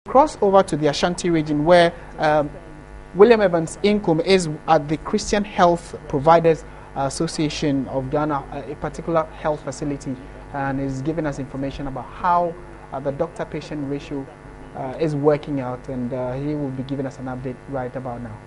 Cross over to the Ashanti region where William Evans Inkum is at the Christian Health Providers Association of Ghana, a particular health facility, and is giving us information about how the doctor-patient ratio is working out, and he will be giving us an update right about now.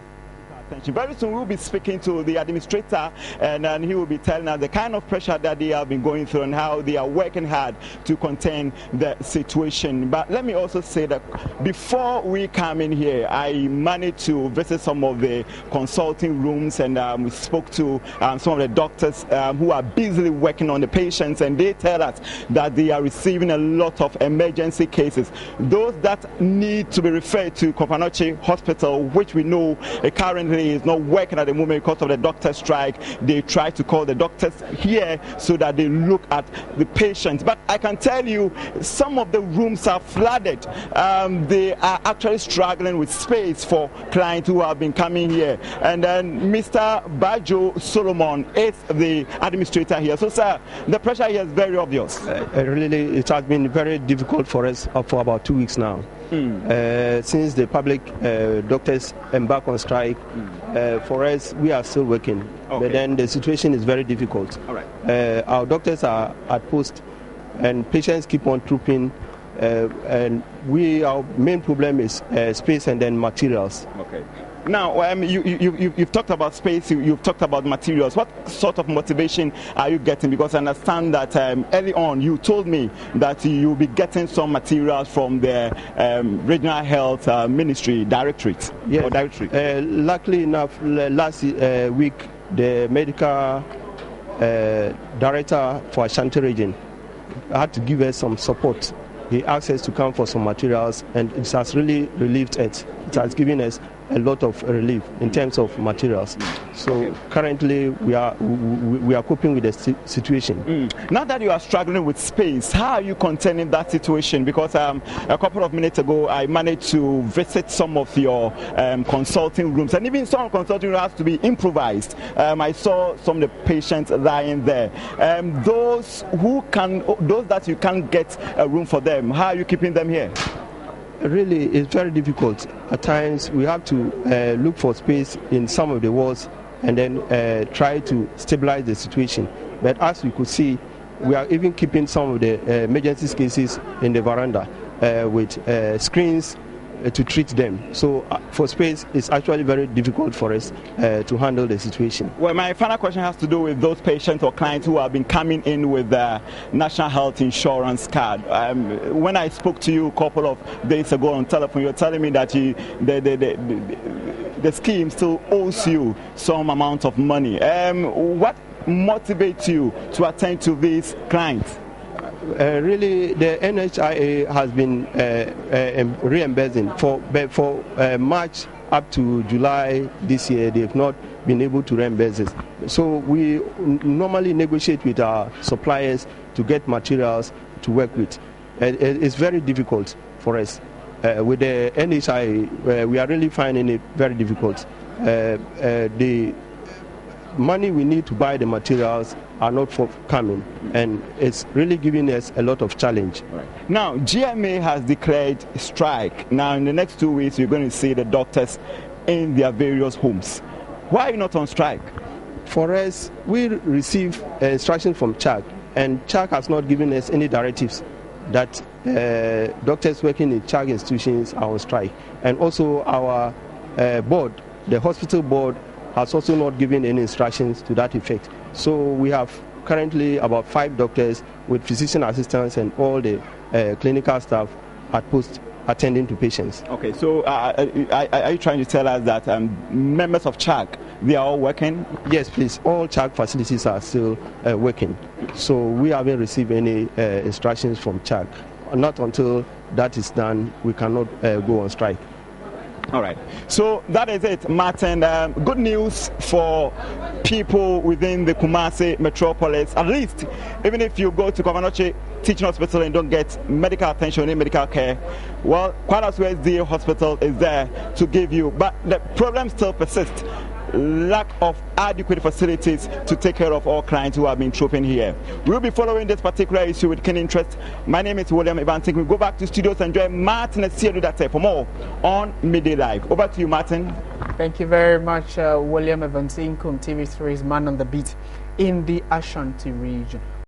Thank you. Very soon we'll be speaking to the administrator, and he will be telling us the kind of pressure that they have been going through and how they are working hard to contain the situation. But let me also say that before we come in here, I managed to visit some of the consulting rooms, and we spoke to some of the doctors who are busily working on the patients, and they tell us that they are receiving a lot of emergency cases. Those that need to be referred to Kwadaso Hospital, which we know currently is not working at the moment because of the doctor strike. They try to call the doctors here so that they look at the patients. But I can tell you some of the rooms are flooded. They are actually struggling with space for clients who have been coming here. And then Mr. Bajo Solomon is the administrator here. So sir, the pressure here is very obvious. Really, it has been very difficult for us for about 2 weeks now. Since the public doctors embark on strike, for us, we are still working. Okay. But then the situation is very difficult. All right. Our doctors are at post, and patients keep on trooping. And our main problem is space and then materials. Okay. Now, you've talked about space, you've talked about materials. What sort of motivation are you getting? Because I understand that early on you told me that you'll be getting some materials from the Regional Health Ministry Directorate. Yes. Or Directorate. Luckily enough, last week, the medical director for Ashanti region had to give us some support. He asked us to come for some materials, and it has really relieved it. It has given us a lot of relief in terms of materials. So currently we are coping with the situation. Now that you are struggling with space, how are you containing that situation? Because a couple of minutes ago I managed to visit some of your consulting rooms, and even some consulting rooms have to be improvised. I saw some of the patients lying there. Those that you can't get a room for them, how are you keeping them here? Really, it's very difficult. At times, we have to look for space in some of the walls and then try to stabilize the situation. But as you could see, we are even keeping some of the emergency cases in the veranda with screens to treat them. So for space, it's actually very difficult for us to handle the situation. Well, my final question has to do with those patients or clients who have been coming in with the National Health Insurance card. When I spoke to you a couple of days ago on telephone, you were telling me that the scheme still owes you some amount of money. What motivates you to attend to these clients? Really, the NHIA has been reimbursing for March up to July this year. They've not been able to reimburse it. So we normally negotiate with our suppliers to get materials to work with. It's very difficult for us. With the NHIA, we are really finding it very difficult. The money we need to buy the materials are not forthcoming, and it's really giving us a lot of challenge. Right. Now, GMA has declared strike. Now, in the next 2 weeks, you're going to see the doctors in their various homes. Why are you not on strike? For us, we receive instructions from CHAG, and CHAG has not given us any directives that doctors working in CHAG institutions are on strike. And also our board, the hospital board, has also not given any instructions to that effect. So we have currently about 5 doctors with physician assistants and all the clinical staff at post attending to patients. Okay, so are you trying to tell us that members of CHAG, they are all working? Yes, please. All CHAG facilities are still working. So we haven't received any instructions from CHAG. Not until that is done, we cannot go on strike. All right, so that is it, Martin. Good news for people within the Kumasi metropolis. At least, even if you go to Kwadaso Teaching Hospital and don't get medical attention and medical care, well, Kwadaso SDA Hospital is there to give you. But the problem still persists. lack of adequate facilities to take care of all clients who have been trooping here. We'll be following this particular issue with keen interest. My name is William Ebanting. We'll go back to studios and join Martin Esiedudate for more on Midday Live. Over to you, Martin. Thank you very much, William Evans Inkum, TV3's man on the beat in the Ashanti region.